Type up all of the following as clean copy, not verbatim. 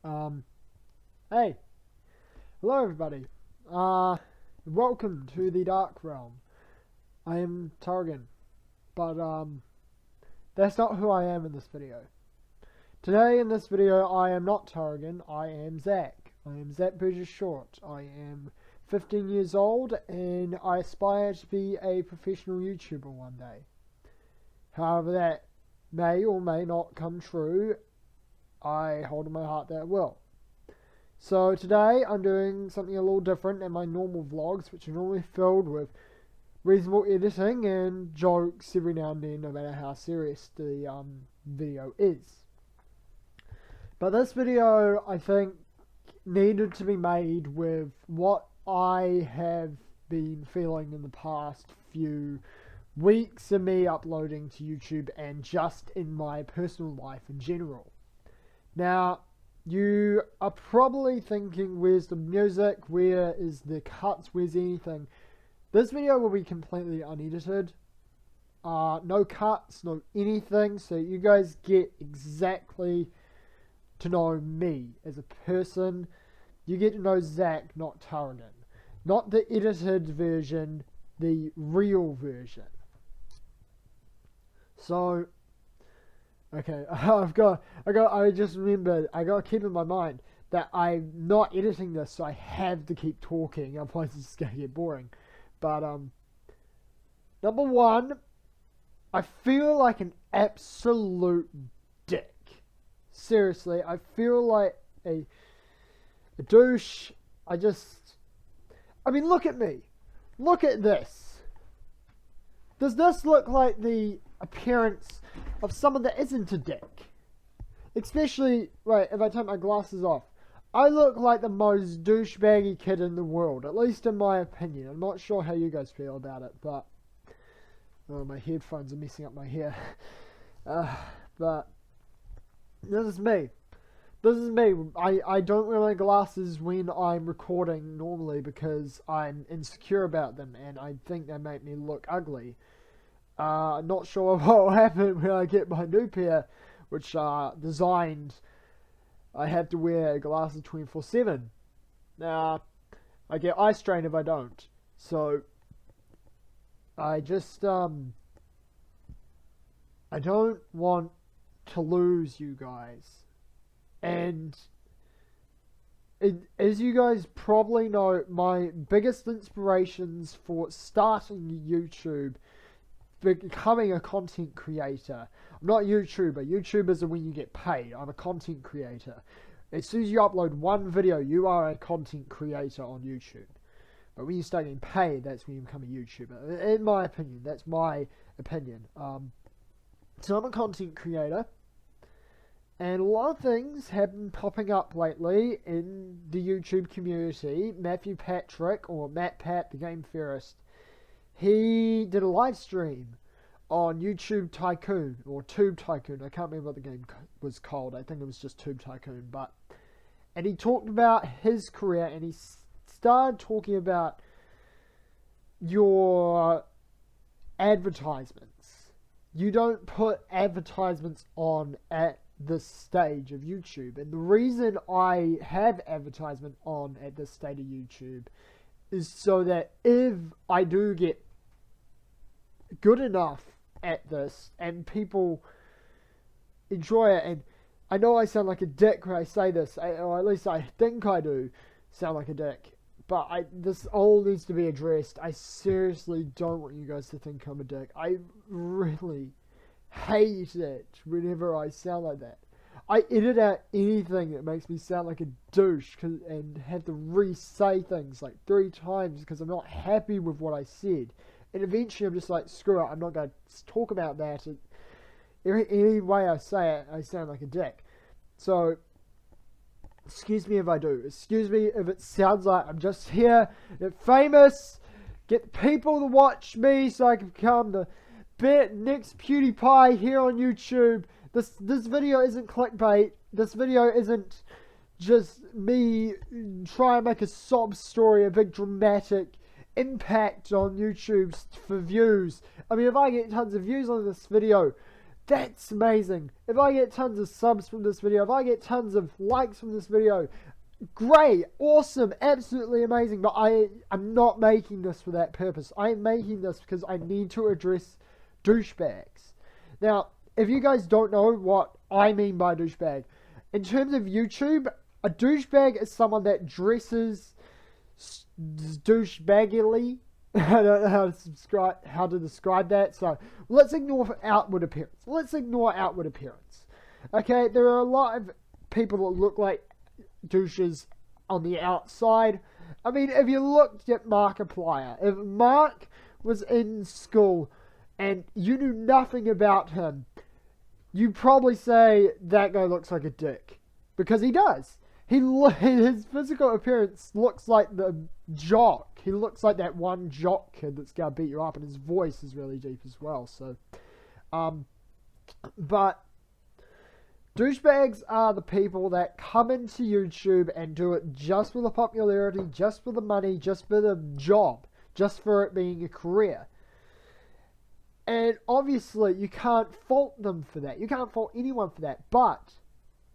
Um, hey, hello everybody. Welcome to the Dark Realm. I am Targan, but that's not who I am in this video. Today in this video, I am not Targan. I am Zach. I am Zach Burgess Short. I am 15 years old, and I aspire to be a professional YouTuber one day. However, that may or may not come true. I hold in my heart that it will. So today I'm doing something a little different than my normal vlogs, which are normally filled with reasonable editing and jokes every now and then, no matter how serious the video is. But this video, I think, needed to be made with what I have been feeling in the past few weeks of me uploading to YouTube and just in my personal life in general. Now, you are probably thinking, where's the music, where is the cuts, where's anything? This video will be completely unedited. No cuts, no anything, so you guys get exactly to know me as a person. You get to know Zach, not Targan. Not the edited version, the real version. So, okay, I just remembered, I gotta keep in my mind that I'm not editing this, so I have to keep talking, otherwise it's gonna get boring. But, number one, I feel like an absolute dick. Seriously, I feel like a douche. I mean, look at me. Look at this. Does this look like the appearance of someone that isn't a dick? Especially, right, if I take my glasses off. I look like the most douchebaggy kid in the world, at least in my opinion. I'm not sure how you guys feel about it, but... oh, my headphones are messing up my hair. But... this is me. This is me. I don't wear my glasses when I'm recording normally because I'm insecure about them and I think they make me look ugly. Not sure what will happen when I get my new pair, which are designed. I have to wear glasses 24/7. Now, I get eye strain if I don't. So, I just, I don't want to lose you guys. And, as you guys probably know, my biggest inspirations for starting YouTube, becoming a content creator. I'm not a YouTuber. YouTubers are when you get paid. I'm a content creator. As soon as you upload one video, you are a content creator on YouTube. But when you start getting paid, that's when you become a YouTuber. In my opinion, that's my opinion. So I'm a content creator. And a lot of things have been popping up lately in the YouTube community. Matthew Patrick, or Matt Pat, the Game Theorist, he did a live stream on YouTube Tycoon, or Tube Tycoon. I can't remember what the game was called. I think it was just Tube Tycoon. And he talked about his career, and he started talking about your advertisements. You don't put advertisements on at this stage of YouTube. And the reason I have advertisement on at this stage of YouTube is so that if I do get good enough at this and people enjoy it, and I know I sound like a dick when I say this, or at least I think I do sound like a dick, but this all needs to be addressed. I seriously don't want you guys to think I'm a dick. I really hate it whenever I sound like that. I edit out anything that makes me sound like a douche and have to re-say things like 3 times because I'm not happy with what I said. And eventually I'm just like, screw it, I'm not going to talk about that. Any way I say it, I sound like a dick. So, excuse me if I do. Excuse me if it sounds like I'm just here, get famous, get people to watch me so I can become the next PewDiePie here on YouTube. This video isn't clickbait. This video isn't just me trying to make a sob story, a big dramatic impact on YouTube for views. I mean, if I get tons of views on this video, that's amazing. If I get tons of subs from this video, if I get tons of likes from this video, great, awesome, absolutely amazing. But I'm not making this for that purpose. I am making this because I need to address douchebags. Now, if you guys don't know what I mean by douchebag, in terms of YouTube, a douchebag is someone that dresses douchebaggily. I don't know how to describe that, so let's ignore outward appearance. Okay, there are a lot of people that look like douches on the outside. I mean, if you looked at Markiplier, if Mark was in school and you knew nothing about him, you'd probably say that guy looks like a dick, because he does. His physical appearance looks like the jock. He looks like that one jock kid that's gonna beat you up, and his voice is really deep as well. So, but douchebags are the people that come into YouTube and do it just for the popularity, just for the money, just for the job, just for it being a career. And obviously, you can't fault them for that. You can't fault anyone for that. But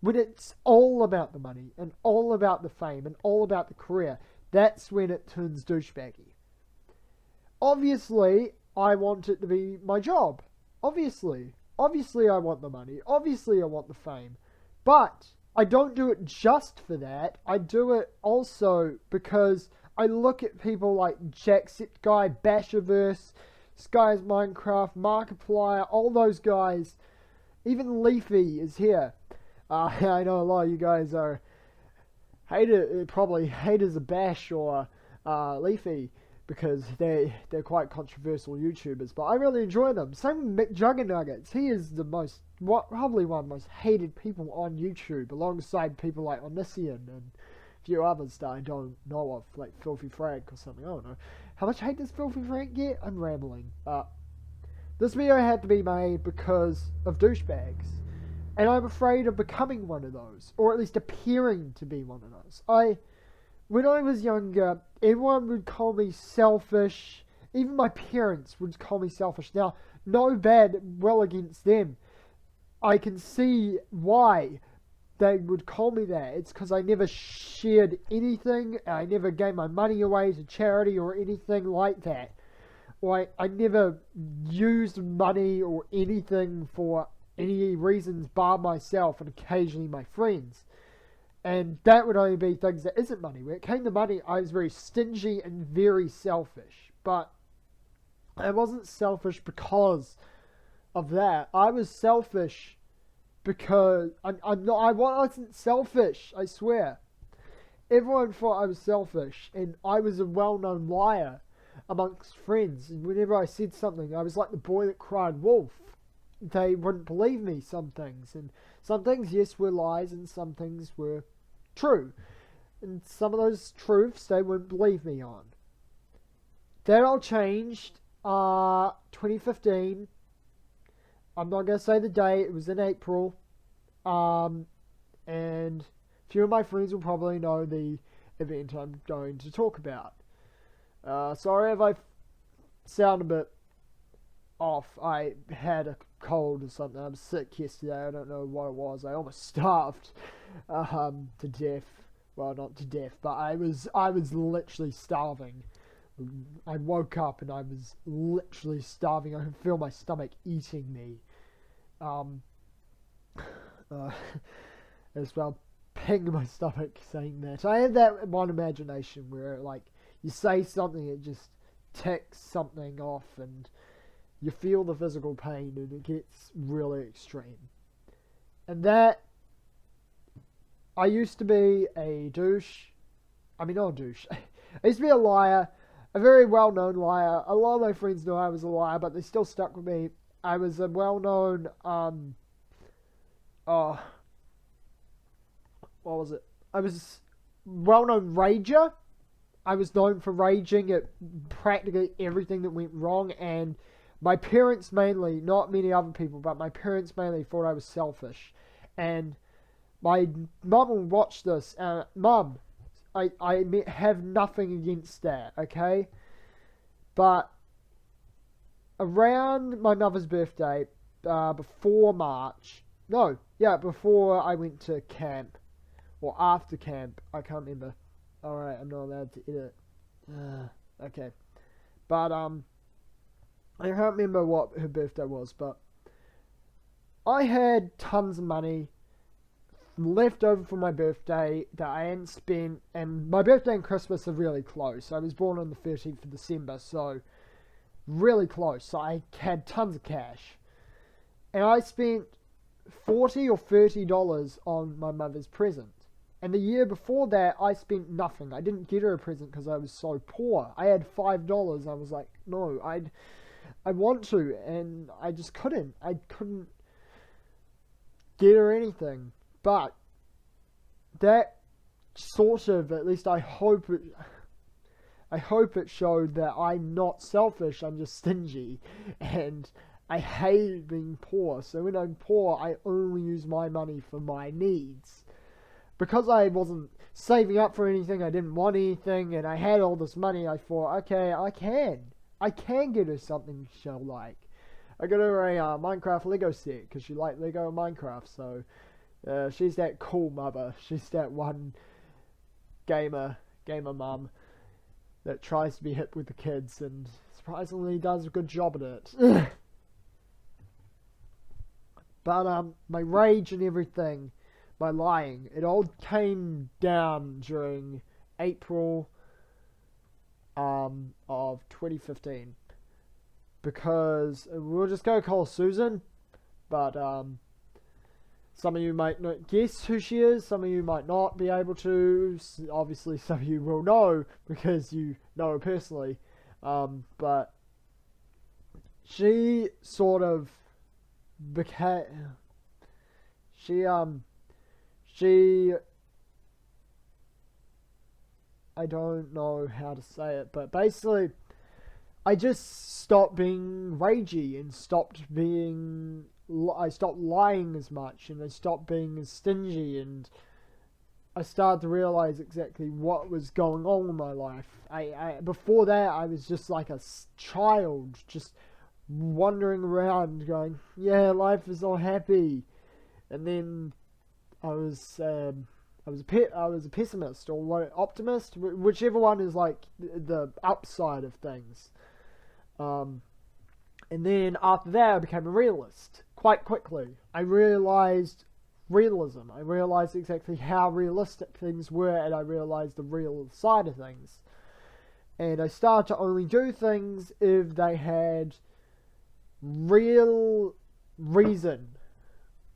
when it's all about the money and all about the fame and all about the career, that's when it turns douchebaggy. Obviously, I want it to be my job. Obviously, I want the money. Obviously, I want the fame. But I don't do it just for that. I do it also because I look at people like Jacksepticeye, Basherverse, Skies Minecraft, Markiplier, all those guys. Even Leafy is here. I know a lot of you guys are probably haters of Bash or Leafy, because they're quite controversial YouTubers, but I really enjoy them. Same with McJuggernuggets. He is probably one of the most hated people on YouTube, alongside people like Onision and a few others that I don't know of, like Filthy Frank or something. I don't know. How much hate does Filthy Frank get? I'm rambling. This video had to be made because of douchebags. And I'm afraid of becoming one of those, or at least appearing to be one of those. When I was younger, everyone would call me selfish. Even my parents would call me selfish. Now, no bad will against them. I can see why they would call me that. It's because I never shared anything. I never gave my money away to charity or anything like that. Or I never used money or anything for any reasons bar myself and occasionally my friends. And that would only be things that isn't money. When it came to money, I was very stingy and very selfish. But I wasn't selfish because of that. I was selfish because I wasn't selfish, I swear. Everyone thought I was selfish, and I was a well-known liar amongst friends. And whenever I said something, I was like the boy that cried wolf. They wouldn't believe me, some things. And some things, yes, were lies, and some things were true. And some of those truths they wouldn't believe me on. That all changed 2015. I'm not going to say the date. It was in April. And a few of my friends will probably know the event I'm going to talk about. Sorry if I sound a bit off. I had a cold or something. I was sick yesterday. I don't know what it was. I almost starved to death. Well, not to death, but I was literally starving. I woke up and I was literally starving. I could feel my stomach eating me. As well, ping my stomach saying that. I had that one imagination where, like, you say something, it just ticks something off, and you feel the physical pain, and it gets really extreme. And that, I used to be a douche. I mean, not a douche. I used to be a liar. A very well-known liar. A lot of my friends knew I was a liar, but they still stuck with me. I was a well-known, what was it? I was well-known rager. I was known for raging at practically everything that went wrong, and my parents mainly, not many other people, but my parents mainly thought I was selfish. And my mum will watch this. Mum, I have nothing against that, okay? But around my mother's birthday, before March. No, yeah, before I went to camp. Or after camp. I can't remember. Alright, I'm not allowed to edit. Okay. But, I can't remember what her birthday was, but I had tons of money left over for my birthday that I hadn't spent, and my birthday and Christmas are really close. I was born on the 13th of December, so really close. So I had tons of cash, and I spent $40 or $30 on my mother's present. And the year before that, I spent nothing. I didn't get her a present because I was so poor. I had $5. I was like, no, I want to, and I just couldn't. I couldn't get her anything. But that sort of, at least I hope it showed that I'm not selfish, I'm just stingy, and I hate being poor. So when I'm poor, I only use my money for my needs. Because I wasn't saving up for anything, I didn't want anything, and I had all this money, I thought, okay, I can get her something she'll like. I got her a Minecraft Lego set, because she liked Lego and Minecraft, so she's that cool mother. She's that one gamer mum that tries to be hip with the kids and surprisingly does a good job at it. But my rage and everything, my lying, it all came down during April of 2015. Because we'll just go call Susan, but some of you might not guess who she is, some of you might not be able to. Obviously, some of you will know because you know her personally. But she sort of became. I don't know how to say it, but basically, I just stopped being ragey and I stopped lying as much, and I stopped being as stingy, and I started to realize exactly what was going on in my life. Before that, I was just like a child, just wandering around going, yeah, life is all happy. And then I was a pessimist or optimist, whichever one is like the upside of things. And then after that, I became a realist quite quickly. I realized realism. I realized exactly how realistic things were, and I realized the real side of things. And I started to only do things if they had real reason,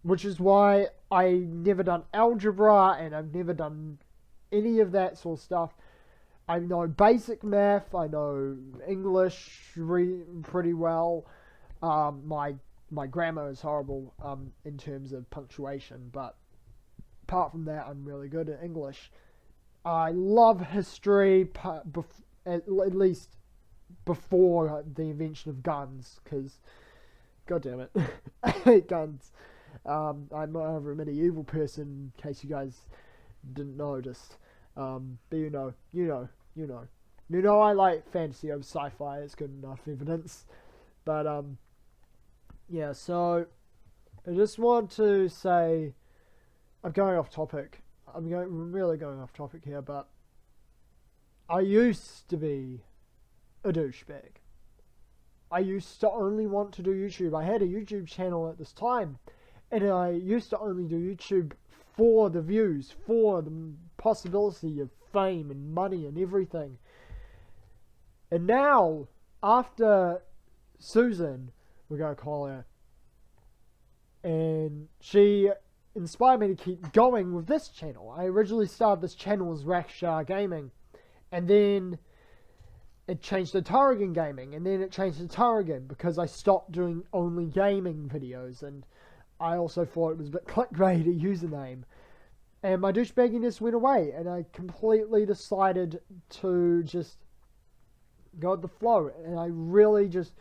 which is why I never done algebra, and I've never done any of that sort of stuff. I know basic math, I know English pretty well. My grammar is horrible in terms of punctuation, but apart from that, I'm really good at English. I love history, at least before the invention of guns, because, god damn it, I hate guns. I'm not ever a medieval person, in case you guys didn't notice. But you know I like fantasy over sci-fi. It's good enough evidence. But yeah, so I just want to say, I'm going off topic. I'm really going off topic here, but I used to be a douchebag. I used to only want to do YouTube. I had a YouTube channel at this time, and I used to only do YouTube for the views, for the possibility of fame and money and everything. And now, after Susan, we're going to call her, and she inspired me to keep going with this channel. I originally started this channel as Rakshar Gaming, and then it changed to Taragan Gaming, and then it changed to Taragan because I stopped doing only gaming videos, and I also thought it was a bit clickbaity username. And my douchebagginess went away, and I completely decided to just go with the flow. And I really just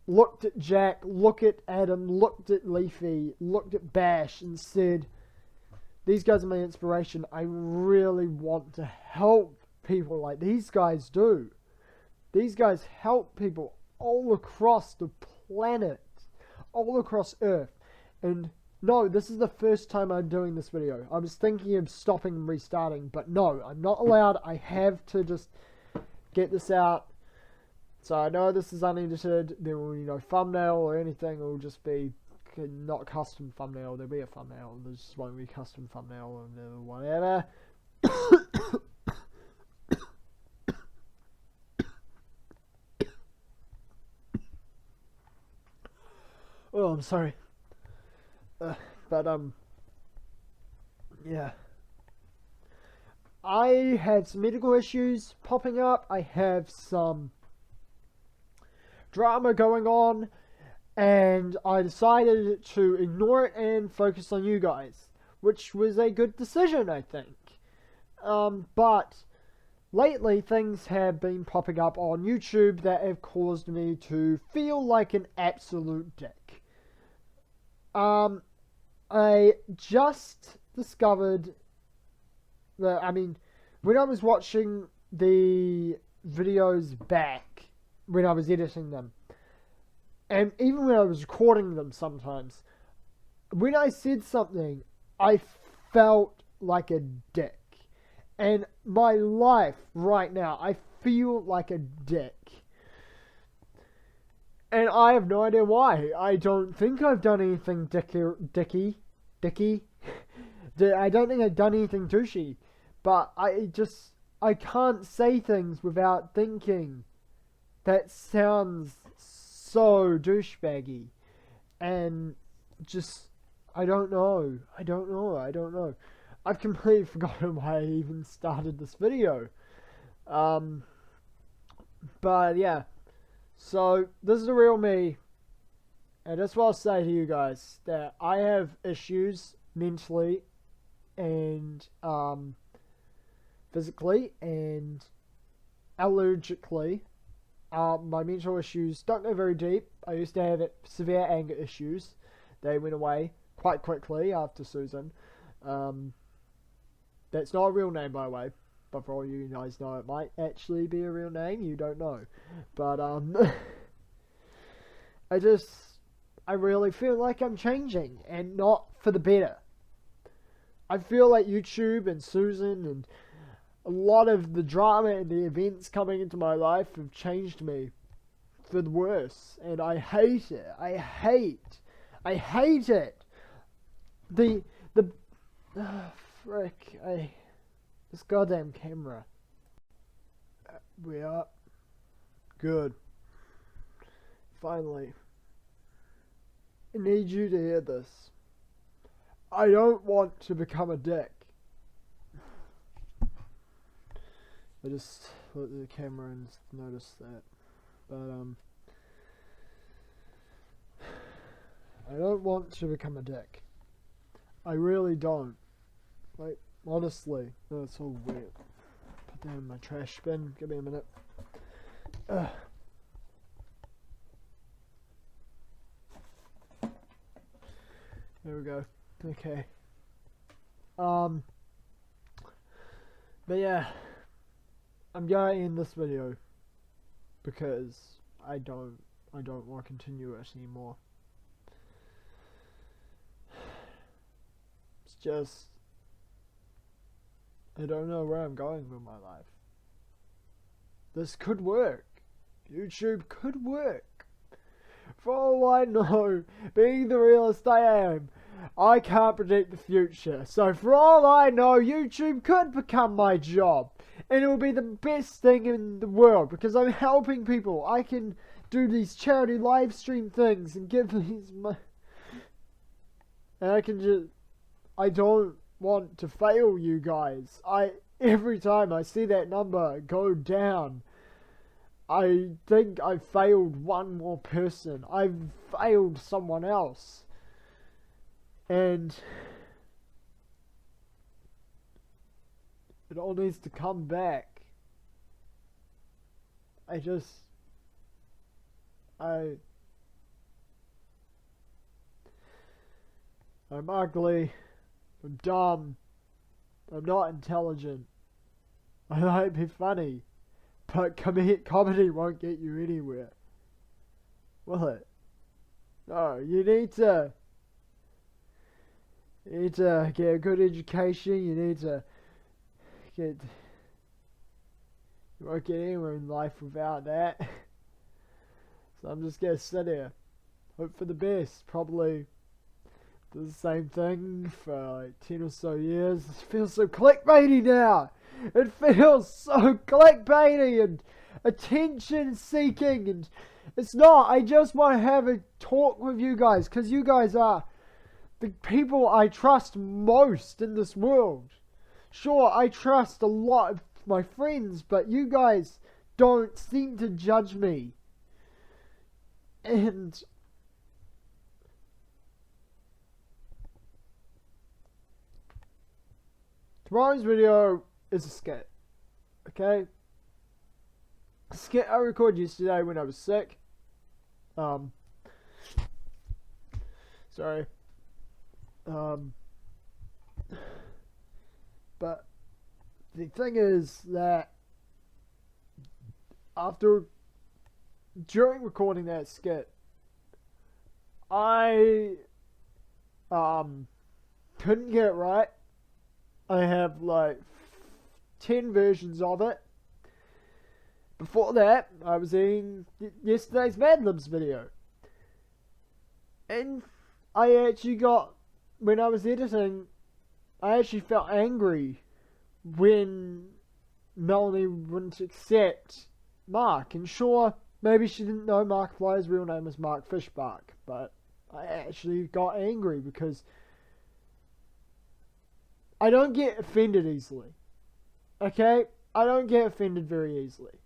looked at Jack, looked at Adam, looked at Leafy, looked at Bash, and said, these guys are my inspiration. I really want to help people like these guys do. These guys help people all across the planet. all across Earth. And no, this is the first time I'm doing this video. I was thinking of stopping and restarting, but no, I'm not allowed. I have to just get this out. So I know this is unedited. There will be no thumbnail or anything. It will just be not custom thumbnail. There'll be a thumbnail. There just won't be custom thumbnail and whatever. Oh, I'm sorry. Yeah. I had some medical issues popping up. I have some drama going on, and I decided to ignore it and focus on you guys, which was a good decision, I think. But lately things have been popping up on YouTube that have caused me to feel like an absolute dick. I just discovered that, when I was watching the videos back, when I was editing them, and even when I was recording them sometimes, when I said something, I felt like a dick. And my life right now, I feel like a dick. And I have no idea why. I don't think I've done anything dicky. I don't think I've done anything douchey. But I can't say things without thinking that sounds so douchebaggy. And just, I don't know. I've completely forgotten why I even started this video. But yeah. So, this is the real me, and that's what I'll say to you guys, that I have issues mentally, and, physically, and allergically. My mental issues don't go very deep. I used to have severe anger issues. They went away quite quickly after Susan. That's not a real name, by the way. But for all you guys know, it might actually be a real name. You don't know. But, I really feel like I'm changing. And not for the better. I feel like YouTube and Susan and a lot of the drama and the events coming into my life have changed me for the worse. And I hate it. I hate it. This goddamn camera. We are good. Finally. I need you to hear this. I don't want to become a dick. I just looked at the camera and noticed that. But, I don't want to become a dick. I really don't. Like, honestly. Oh, it's all weird. Put that in my trash bin. Give me a minute. Ugh. There we go. Okay. But yeah. I'm going to end this video. Because I don't want to continue it anymore. It's just, I don't know where I'm going with my life. This could work. YouTube could work. For all I know, being the realist I am, I can't predict the future. So for all I know, YouTube could become my job. And it will be the best thing in the world because I'm helping people. I can do these charity live stream things and give these and I can just, I don't want to fail you guys. Every time I see that number go down, I think I failed one more person. I've failed someone else. And it all needs to come back. I'm ugly. I'm dumb. I'm not intelligent. I might be funny. But comedy won't get you anywhere. Will it? No, you need to get a good education. You need to get. You won't get anywhere in life without that. So I'm just gonna sit here, hope for the best. Probably do the same thing for like 10 or so years. It feels so clickbaity now. It feels so clickbaity and attention seeking, and it's not. I just want to have a talk with you guys because you guys are the people I trust most in this world. Sure, I trust a lot of my friends, but you guys don't seem to judge me. And tomorrow's video is a skit. Okay? A skit I recorded yesterday when I was sick. Sorry. But the thing is that during recording that skit, I couldn't get it right. I have like 10 versions of it. Before that, I was in yesterday's Mad Libs video. And I actually when I was editing, I actually felt angry when Melanie wouldn't accept Mark. And sure, maybe she didn't know Markiplier's real name was Mark Fishbark, but I actually got angry because I don't get offended easily. Okay? I don't get offended very easily.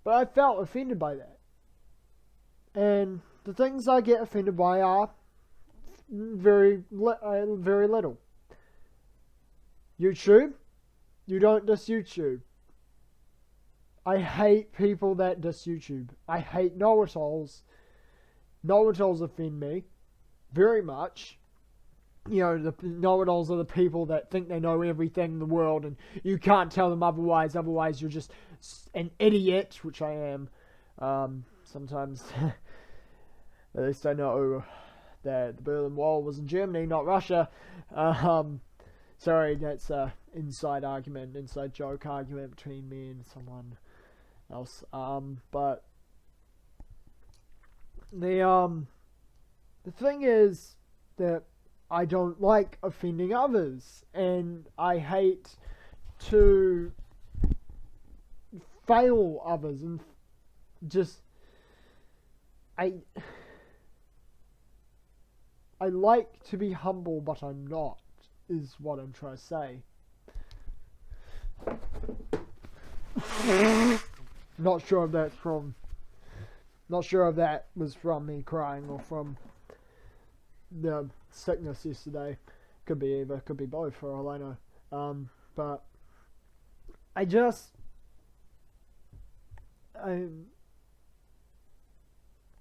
But I felt offended by that. And the things I get offended by are very little. YouTube, you don't diss YouTube. I hate people that diss YouTube. I hate know-it-alls. Know-it-alls offend me very much. You know, the know-it-alls are the people that think they know everything in the world and you can't tell them otherwise you're just an idiot, which I am. Sometimes, at least I know that the Berlin Wall was in Germany, not Russia. Sorry, that's an inside joke argument between me and someone else. But the thing is that I don't like offending others, and I hate to fail others, and just I like to be humble, but I'm not, is what I'm trying to say. Not sure if that was from me crying or from the sickness yesterday. Could be either, could be both for all I know. But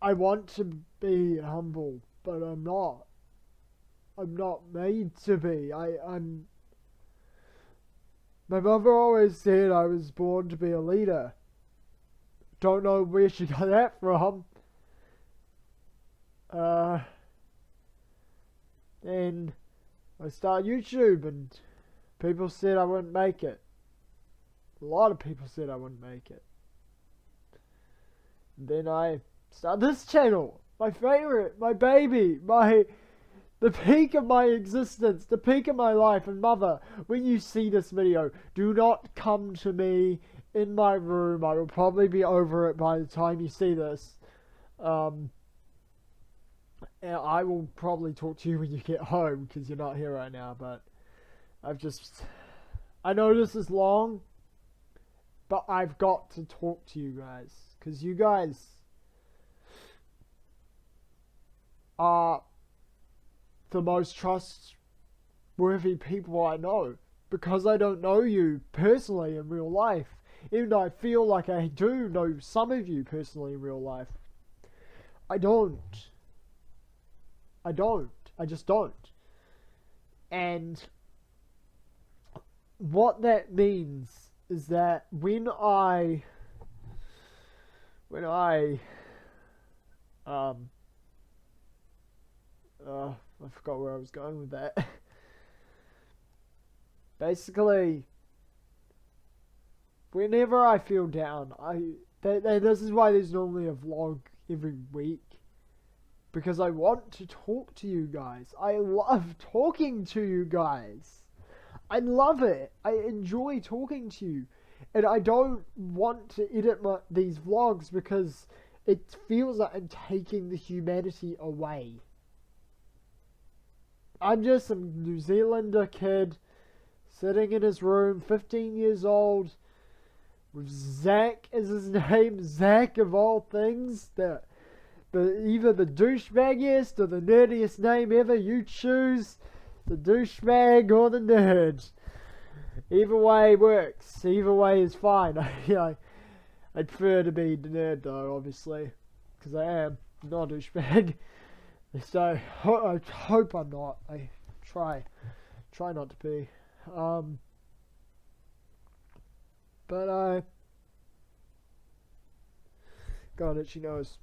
I want to be humble, but I'm not. I'm not made to be. My mother always said I was born to be a leader. Don't know where she got that from. And I started YouTube and people said I wouldn't make it. A lot of people said I wouldn't make it. And then I started this channel. My favorite, my baby, the peak of my existence, the peak of my life. And mother, when you see this video, do not come to me in my room. I will probably be over it by the time you see this. And I will probably talk to you when you get home, because you're not here right now, but I know this is long, but I've got to talk to you guys, because you guys are the most trustworthy people I know, because I don't know you personally in real life, even though I feel like I do know some of you personally in real life. I just don't. And what that means is that when I I forgot where I was going with that. Basically, whenever I feel down, this is why there's normally a vlog every week. Because I want to talk to you guys. I love talking to you guys. I love it. I enjoy talking to you. And I don't want to edit these vlogs because it feels like I'm taking the humanity away. I'm just some New Zealander kid sitting in his room, 15 years old, with Zach is his name, Zach of all things, either the douchebaggiest or the nerdiest name ever, you choose the douchebag or the nerd. Either way works, either way is fine. I prefer to be the nerd though, obviously, because I am not a douchebag. So I hope I'm not. I try not to be. But God, itchy nose.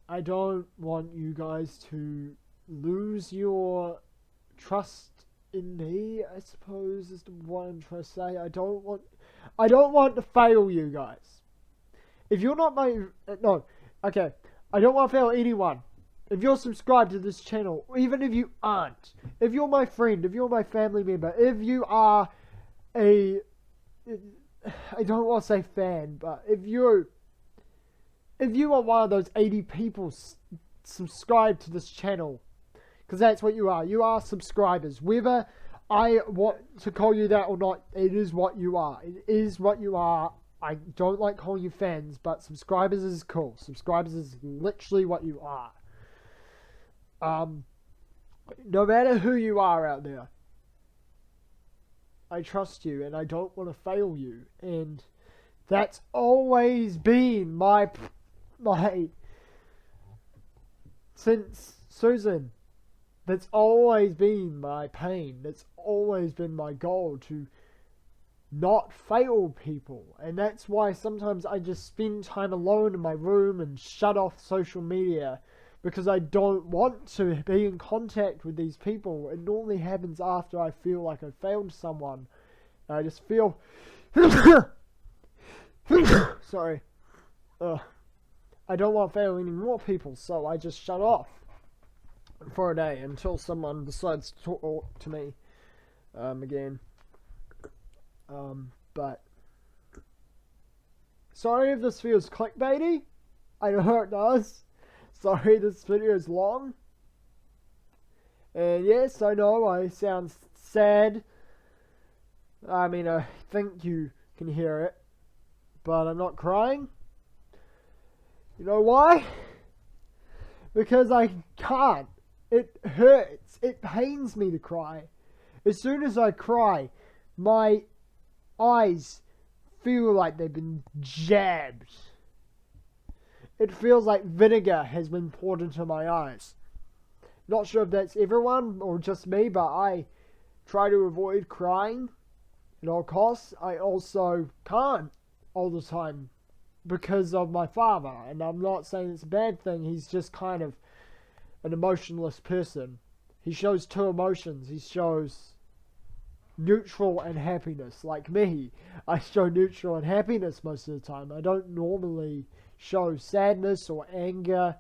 I don't want you guys to lose your trust in me, I suppose is what I'm trying to say. I don't want to fail you guys. If you're not I don't want to fail anyone. If you're subscribed to this channel, even if you aren't, if you're my friend, if you're my family member, if you are I don't want to say fan, but if you are one of those 80 people subscribed to this channel, because that's what you are subscribers. Whether I want to call you that or not, it is what you are. It is what you are. I don't like calling you fans, but subscribers is cool. Subscribers is literally what you are. No matter who you are out there, I trust you and I don't want to fail you. And that's always been my since Susan. That's always been my pain. That's always been my goal, to not fail people. And that's why sometimes I just spend time alone in my room and shut off social media, because I don't want to be in contact with these people. It normally happens after I feel like I failed someone. And I just feel sorry. I don't want to fail any more people, so I just shut off for a day until someone decides to talk to me again. But sorry if this feels clickbaity. I know it does. Sorry this video is long. And yes, I know I sound sad. I mean, I think you can hear it. But I'm not crying. You know why? Because I can't. It hurts. It pains me to cry. As soon as I cry, my eyes feel like they've been jabbed. It feels like vinegar has been poured into my eyes. Not sure if that's everyone or just me, but I try to avoid crying at all costs. I also can't all the time because of my father. And I'm not saying it's a bad thing. He's just kind of an emotionless person. He shows two emotions. He shows neutral and happiness. Like me, I show neutral and happiness most of the time. I don't normally show sadness or anger,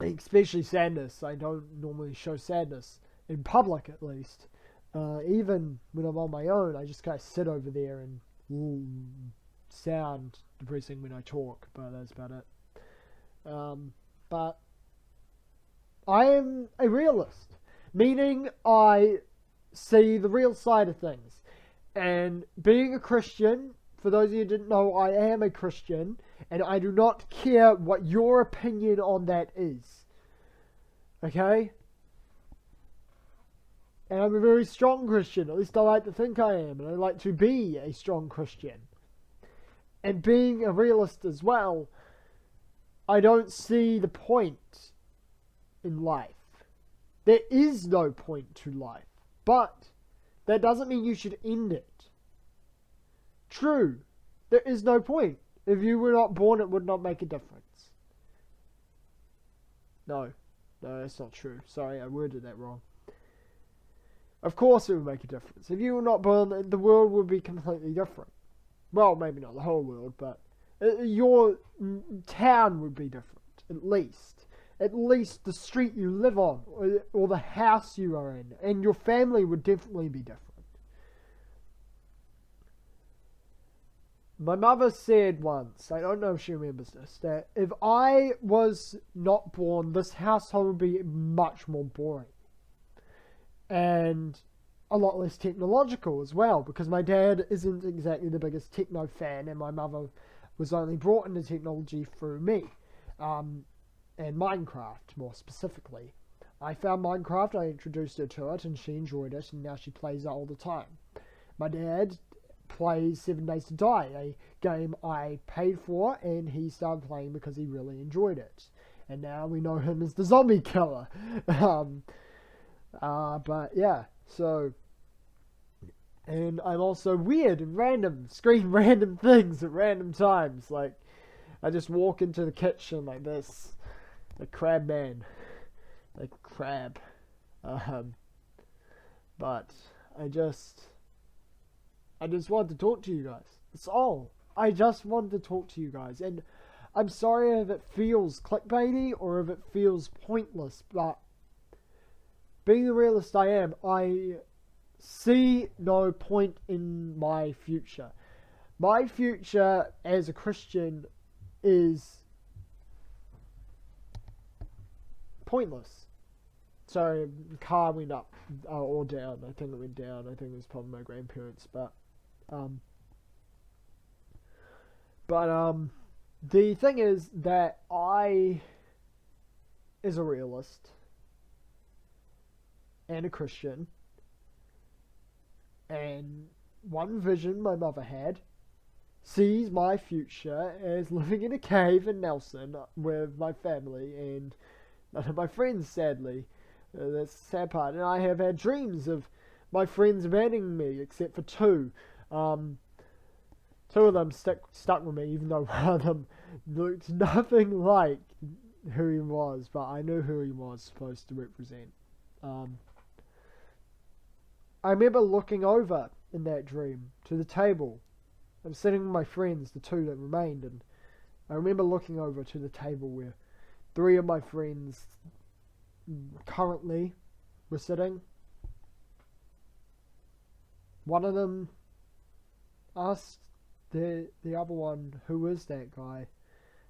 especially sadness. I don't normally show sadness in public, at least. Even when I'm on my own, I just kind of sit over there and sound depressing when I talk, but that's about it. But I am a realist, meaning I see the real side of things. And being a Christian, for those of you who didn't know, I am a Christian, and I do not care what your opinion on that is. Okay? And I'm a very strong Christian, at least I like to think I am, and I like to be a strong Christian. And being a realist as well, I don't see the point in life. There is no point to life, but that doesn't mean you should end it. True, there is no point. If you were not born, it would not make a difference. No, that's not true. Sorry, I worded that wrong. Of course it would make a difference. If you were not born, the world would be completely different. Well, maybe not the whole world, but your town would be different, at least. At least the street you live on, or the house you are in, and your family would definitely be different. My mother said once, I don't know if she remembers this, that if I was not born, this household would be much more boring. And a lot less technological as well, because my dad isn't exactly the biggest techno fan, and my mother was only brought into technology through me. And Minecraft, more specifically. I found Minecraft, I introduced her to it, and she enjoyed it, and now she plays it all the time. My dad plays 7 Days to Die, a game I paid for, and he started playing because he really enjoyed it. And now we know him as the zombie killer. But yeah, so... And I'm also weird and random, scream random things at random times. Like, I just walk into the kitchen like this. The crab man. The crab. But I just wanted to talk to you guys. That's all. I just wanted to talk to you guys. And I'm sorry if it feels clickbaity or if it feels pointless, but being the realist I am, I see no point in my future. My future as a Christian is pointless. Sorry, the car went up or down. I think it went down. I think it was probably my grandparents, but the thing is that I, as a realist and a Christian, and one vision my mother had, sees my future as living in a cave in Nelson with my family and none of my friends, sadly. That's the sad part. And I have had dreams of my friends abandoning me, except for two. Two of them stuck with me, even though one of them looked nothing like who he was, but I knew who he was supposed to represent. I remember looking over in that dream to the table. I'm sitting with my friends, the two that remained, and I remember looking over to the table where three of my friends currently were sitting. One of them asked the other one, who is that guy?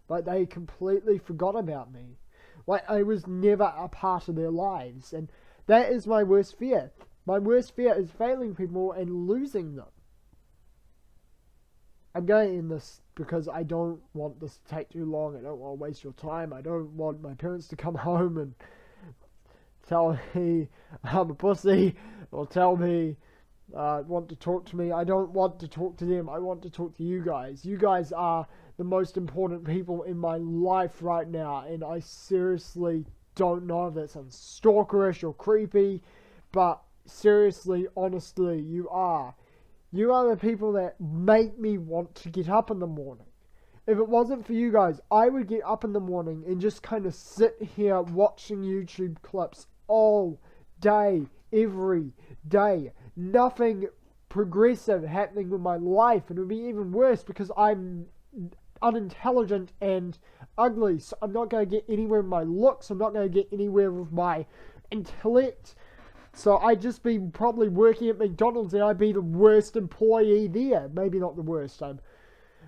Like, they completely forgot about me. Like, I was never a part of their lives, and that is my worst fear. My worst fear is failing people and losing them. I'm going in this because I don't want this to take too long. I don't want to waste your time. I don't want my parents to come home and tell me I'm a pussy, or tell me want to talk to me. I don't want to talk to them. I want to talk to you guys. You guys are the most important people in my life right now, and I seriously don't know if that sounds stalkerish or creepy, but seriously, honestly, you are. You are the people that make me want to get up in the morning. If it wasn't for you guys, I would get up in the morning and just kind of sit here watching YouTube clips all day, every day. Nothing progressive happening with my life, and it would be even worse because I'm unintelligent and ugly, so I'm not going to get anywhere with my looks, I'm not going to get anywhere with my intellect. So I'd just be probably working at McDonald's and I'd be the worst employee there. Maybe not the worst,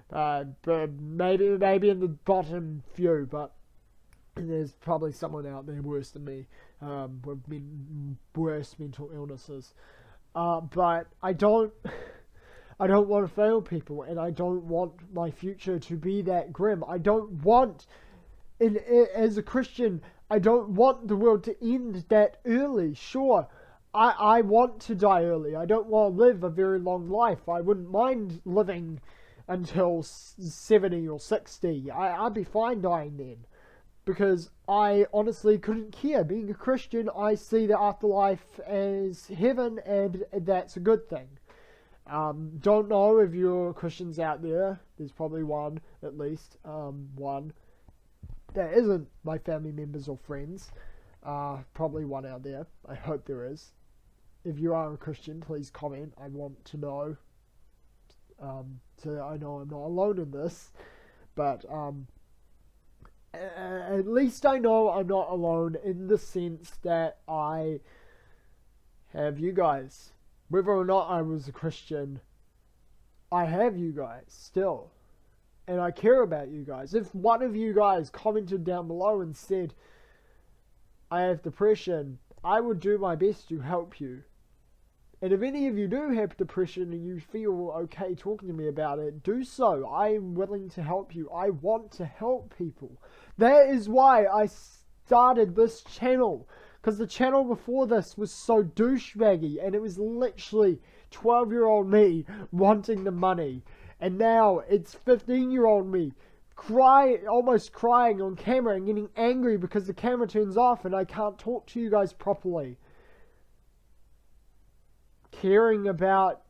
but maybe in the bottom few, but there's probably someone out there worse than me, with worse mental illnesses. But I don't want to fail people, and I don't want my future to be that grim. I don't want, as a Christian, I don't want the world to end that early. Sure, I want to die early. I don't want to live a very long life. I wouldn't mind living until 70 or 60. I'd be fine dying then. Because I honestly couldn't care. Being a Christian, I see the afterlife as heaven, and that's a good thing. Don't know if you're Christians out there. There's probably one, at least. One. that isn't my family members or friends. Probably one out there. I hope there is. If you are a Christian, please comment. I want to know. So I know I'm not alone in this. But at least I know I'm not alone in the sense that I have you guys. Whether or not I was a Christian, I have you guys still. And I care about you guys. If one of you guys commented down below and said, I have depression, I would do my best to help you. And if any of you do have depression and you feel okay talking to me about it, do so. I am willing to help you. I want to help people. That is why I started this channel. Because the channel before this was so douchebaggy, and it was literally 12-year-old me wanting the money. And now it's 15-year-old me almost crying on camera and getting angry because the camera turns off and I can't talk to you guys properly. Caring about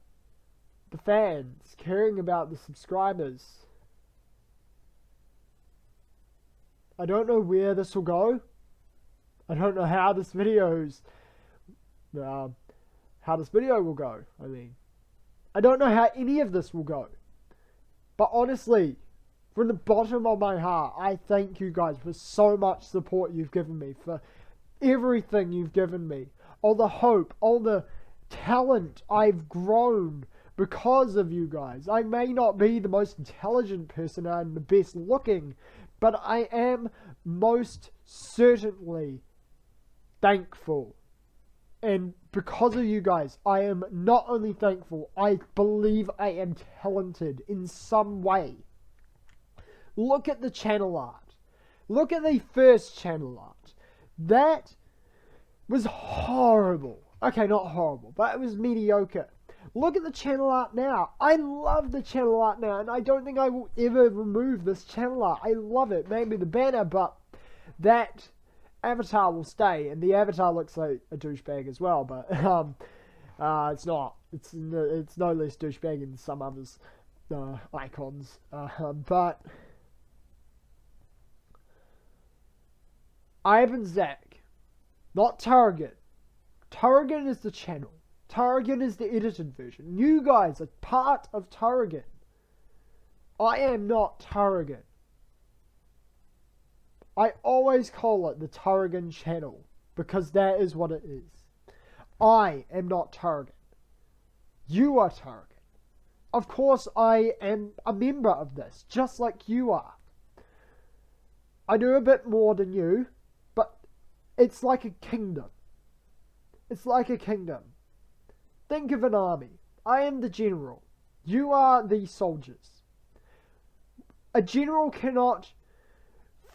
the fans, caring about the subscribers. I don't know where this will go. I don't know how this video will go. I don't know how any of this will go. But honestly, from the bottom of my heart, I thank you guys for so much support you've given me, for everything you've given me, all the hope, all the talent I've grown because of you guys. I may not be the most intelligent person and the best looking, but I am most certainly thankful. And because of you guys, I am not only thankful, I believe I am talented in some way. Look at the channel art. Look at the first channel art. That was horrible. Okay, not horrible, but it was mediocre. Look at the channel art now. I love the channel art now, and I don't think I will ever remove this channel art. I love it. Maybe the banner, but that avatar will stay, and the avatar looks like a douchebag as well, but it's not. It's no less douchebag than some others icons. But Ivan Zach, not Tarragon. Tarragon is the channel. Tarragon is the edited version. You guys are part of Tarragon. I am not Tarragon. I always call it the Tarragon channel because that is what it is. I am not Tarragon. You are Tarragon. Of course, I am a member of this, just like you are. I do a bit more than you, but it's like a kingdom. It's like a kingdom. Think of an army. I am the general. You are the soldiers. A general cannot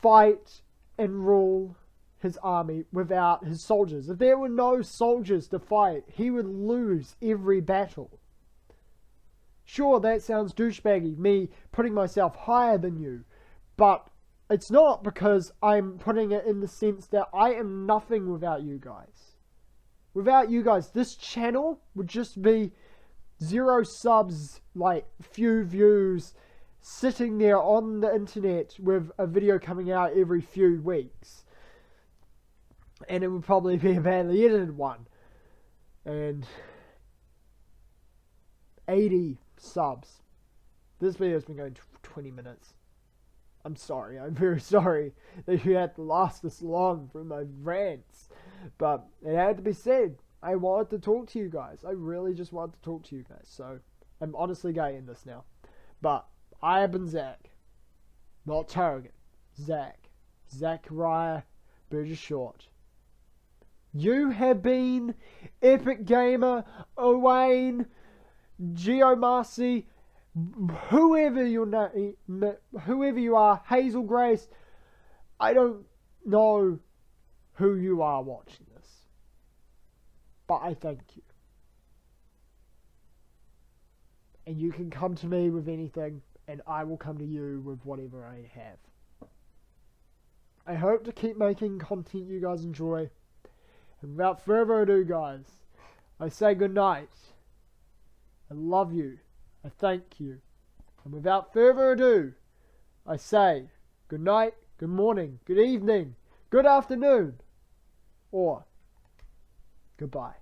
fight and rule his army without his soldiers. If there were no soldiers to fight, he would lose every battle. Sure, that sounds douchebaggy, me putting myself higher than you, but it's not, because I'm putting it in the sense that I am nothing without you guys. Without you guys, this channel would just be 0 subs, like few views, sitting there on the internet with a video coming out every few weeks. And it would probably be a badly edited one. And 80 subs. This video's been going 20 minutes. I'm sorry, I'm very sorry that you had to last this long for my rants. But it had to be said. I wanted to talk to you guys. I really just wanted to talk to you guys. So, I'm honestly going in this now. But, I have been Zach. Not Tarragon. Zach. Zachariah Burgess Short. You have been Epic Gamer, Owain, Geomarcy, whoever you are, Hazel Grace. I don't know who you are watching this, but I thank you. And you can come to me with anything, and I will come to you with whatever I have. I hope to keep making content you guys enjoy. And without further ado, guys, I say good night. I love you. I thank you. And without further ado, I say good night, good morning, good evening, good afternoon, or goodbye.